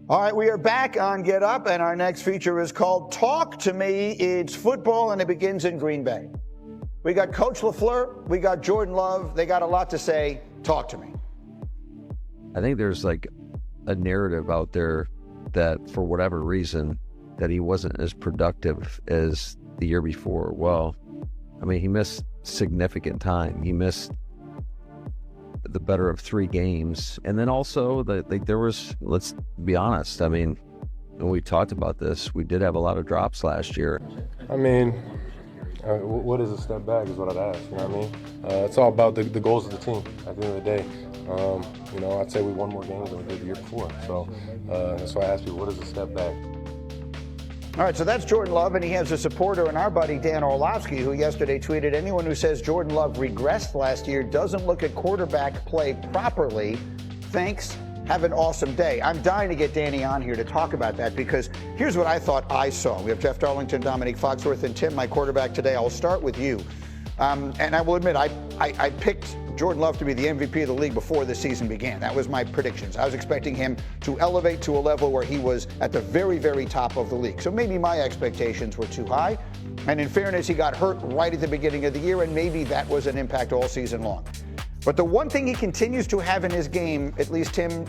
All right, we are back on Get Up, and our next feature is called Talk to Me. It's football, and it begins in Green Bay. We got Coach LaFleur, we got Jordan Love. They got a lot to say. Talk to me. I think there's like a narrative out there that for whatever reason that he wasn't as productive as the year before. Well, I mean, he missed significant time. He missed the better of 3 games. And then also, there was, let's be honest, I mean, when we talked about this, we did have a lot of drops last year. I mean, what is a step back is what I'd ask, you know what I mean? It's all about the goals of the team at the end of the day. You know, I'd say we won more games than we did the year before. So that's why I ask people, what is a step back? All right, so that's Jordan Love, and he has a supporter in our buddy Dan Orloski, who yesterday tweeted, anyone who says Jordan Love regressed last year doesn't look at quarterback play properly. Thanks. Have an awesome day. I'm dying to get Danny on here to talk about that, because here's what I thought I saw. We have Jeff Darlington, Dominique Foxworth, and Tim, my quarterback today. I'll start with you. And I will admit, I picked Jordan Love to be the MVP of the league before the season began. That was my predictions. I was expecting him to elevate to a level where he was at the very, very top of the league. So maybe my expectations were too high. And in fairness, he got hurt right at the beginning of the year, and maybe that was an impact all season long. But the one thing he continues to have in his game, at least Tim,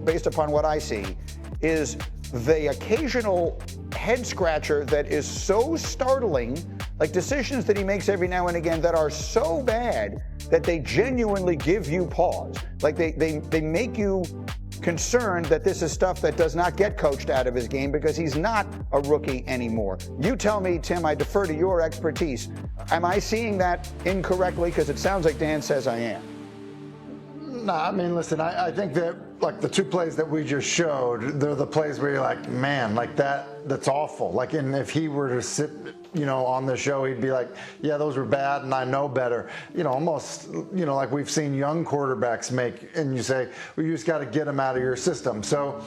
based upon what I see, is the occasional head scratcher that is so startling, like decisions that he makes every now and again that are so bad that they genuinely give you pause. Like they make you concerned that this is stuff that does not get coached out of his game, because he's not a rookie anymore. You tell me, Tim, I defer to your expertise. Am I seeing that incorrectly? Because it sounds like Dan says I am. No, I mean, listen, I think that, like, the 2 plays that we just showed, they're the plays where you're like, man, like that's awful. Like, and if he were to sit, you know, on the show, he'd be like, yeah, those were bad and I know better. You know, almost, you know, like we've seen young quarterbacks make, and you say, well, you just got to get them out of your system. So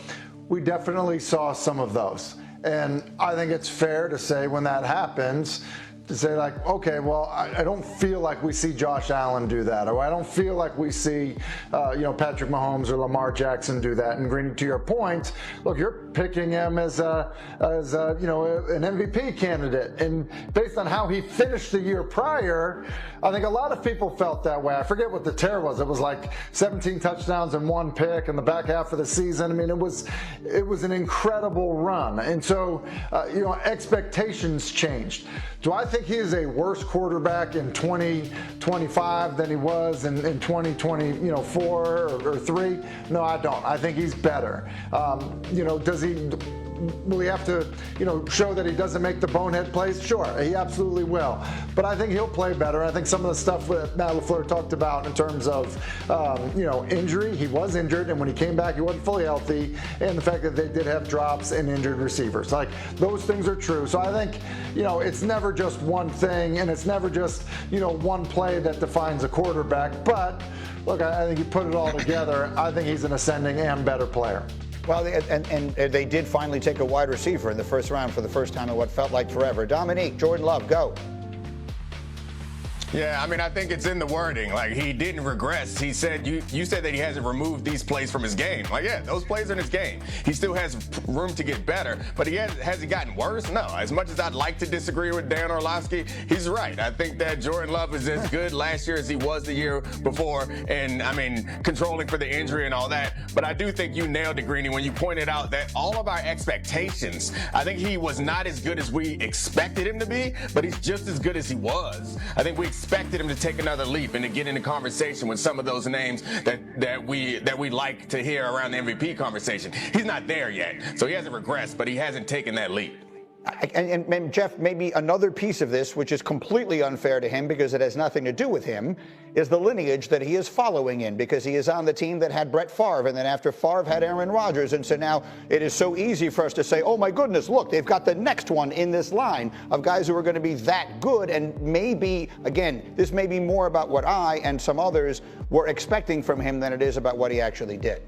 we definitely saw some of those. And I think it's fair to say when that happens, to say, like, okay, well, I don't feel like we see Josh Allen do that, or I don't feel like we see, you know, Patrick Mahomes or Lamar Jackson do that. And Greeny, to your point, look, you're picking him as you know, an MVP candidate, and based on how he finished the year prior, I think a lot of people felt that way. I forget what the tear was. It was like 17 touchdowns and 1 pick in the back half of the season. I mean, it was an incredible run, and so you know, expectations changed. Do I think he is a worse quarterback in 2025 than he was in 2024 or 3? No, I don't. I think he's better. You know, will he have to, you know, show that he doesn't make the bonehead plays? Sure, he absolutely will. But I think he'll play better. I think some of the stuff that Matt LaFleur talked about in terms of, you know, injury, he was injured, and when he came back, he wasn't fully healthy, and the fact that they did have drops and injured receivers. Like, those things are true. So I think, you know, it's never just one thing, and it's never just, you know, one play that defines a quarterback. But, look, I think you put it all together, I think he's an ascending and better player. Well, and they did finally take a wide receiver in the first round for the first time in what felt like forever. Dominique, Jordan Love, go. Yeah, I mean, I think it's in the wording. Like, he didn't regress. He said, you said that he hasn't removed these plays from his game. Like, yeah, those plays are in his game. He still has room to get better, but has he gotten worse? No. As much as I'd like to disagree with Dan Orloski, he's right. I think that Jordan Love is as good last year as he was the year before, and, I mean, controlling for the injury and all that. But I do think you nailed it, Greeny, when you pointed out that all of our expectations, I think he was not as good as we expected him to be, but he's just as good as he was. I think we expected him to take another leap and to get into conversation with some of those names that we like to hear around the MVP conversation. He's not there yet, so he hasn't regressed, but he hasn't taken that leap. And Jeff, maybe another piece of this, which is completely unfair to him because it has nothing to do with him, is the lineage that he is following in, because he is on the team that had Brett Favre, and then after Favre had Aaron Rodgers. And so now it is so easy for us to say, oh my goodness, look, they've got the next one in this line of guys who are going to be that good. And maybe, again, this may be more about what I and some others were expecting from him than it is about what he actually did.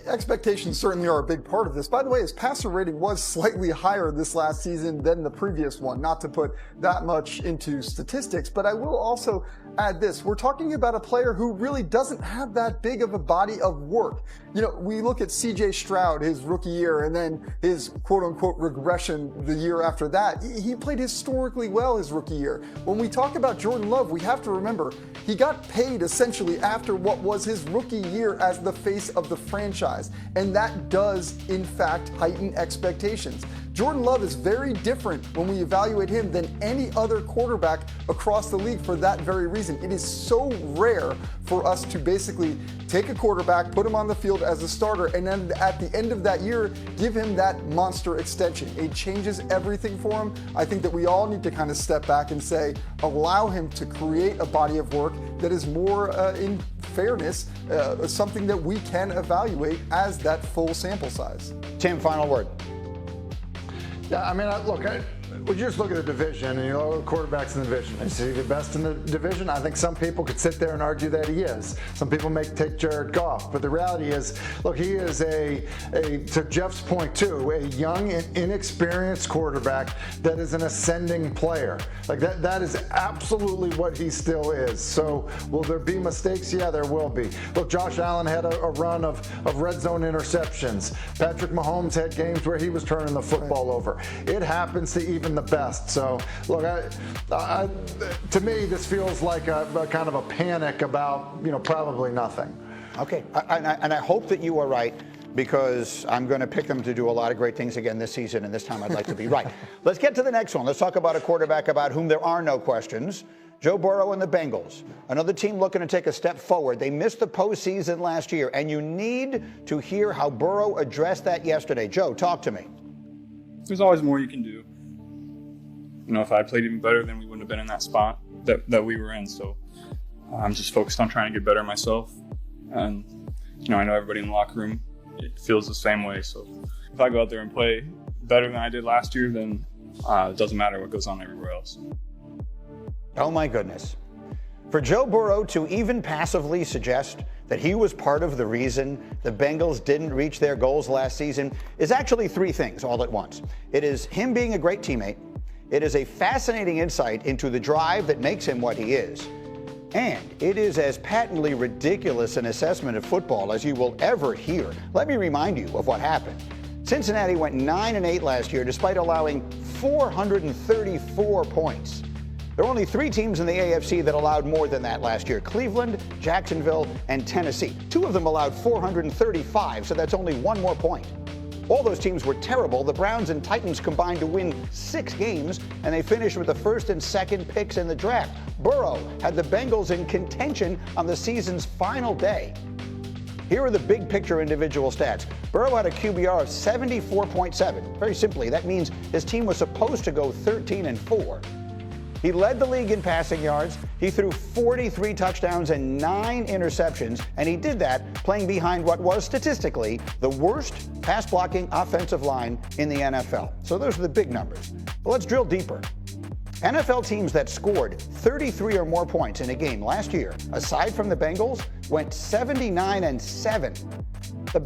Expectations certainly are a big part of this. By the way, his passer rating was slightly higher this last season than the previous one, not to put that much into statistics, but I will also add this. We're talking about a player who really doesn't have that big of a body of work. You know, we look at CJ Stroud, his rookie year, and then his quote-unquote regression the year after that. He played historically well his rookie year. When we talk about Jordan Love, we have to remember he got paid essentially after what was his rookie year as the face of the franchise, and that does, in fact, heighten expectations. Jordan Love is very different when we evaluate him than any other quarterback across the league for that very reason. It is so rare for us to basically take a quarterback, put him on the field as a starter, and then at the end of that year, give him that monster extension. It changes everything for him. I think that we all need to kind of step back and say, allow him to create a body of work that is more, in fairness, something that we can evaluate as that full sample size. Tim, final word. Yeah, I mean, look, when you just look at the division and you look at quarterbacks in the division, is he the best in the division? I think some people could sit there and argue that he is. Some people may take Jared Goff, but the reality is, look, he is to Jeff's point too, a young and inexperienced quarterback that is an ascending player. Like that is absolutely what he still is. So will there be mistakes? Yeah, there will be. Look, Josh Allen had a run of red zone interceptions. Patrick Mahomes had games where he was turning the football over. It happens to even the best. So look, to me, this feels like a kind of a panic about, probably nothing. Okay, and I hope that you are right, because I'm going to pick them to do a lot of great things again this season, and this time I'd like to be right. Let's get to the next one. Let's talk about a quarterback about whom there are no questions. Joe Burrow and the Bengals, another team looking to take a step forward. They missed the postseason last year, and you need to hear how Burrow addressed that yesterday. Joe, talk to me. There's always more you can do. If I played even better, then we wouldn't have been in that spot that we were in. So I'm just focused on trying to get better myself. And, I know everybody in the locker room, it feels the same way. So if I go out there and play better than I did last year, then it doesn't matter what goes on everywhere else. Oh, my goodness. For Joe Burrow to even passively suggest that he was part of the reason the Bengals didn't reach their goals last season is actually three things all at once. It is him being a great teammate. It is a fascinating insight into the drive that makes him what he is. And it is as patently ridiculous an assessment of football as you will ever hear. Let me remind you of what happened. Cincinnati went 9-8 last year despite allowing 434 points. There are only three teams in the AFC that allowed more than that last year: Cleveland, Jacksonville, and Tennessee. Two of them allowed 435, so that's only one more point. All those teams were terrible. The Browns and Titans combined to win 6 games, and they finished with the first and second picks in the draft. Burrow had the Bengals in contention on the season's final day. Here are the big picture individual stats. Burrow had a QBR of 74.7. Very simply, that means his team was supposed to go 13-4. He led the league in passing yards. He threw 43 touchdowns and 9 interceptions, and he did that playing behind what was statistically the worst pass-blocking offensive line in the NFL. So those are the big numbers. But let's drill deeper. NFL teams that scored 33 or more points in a game last year, aside from the Bengals, went 79-7. The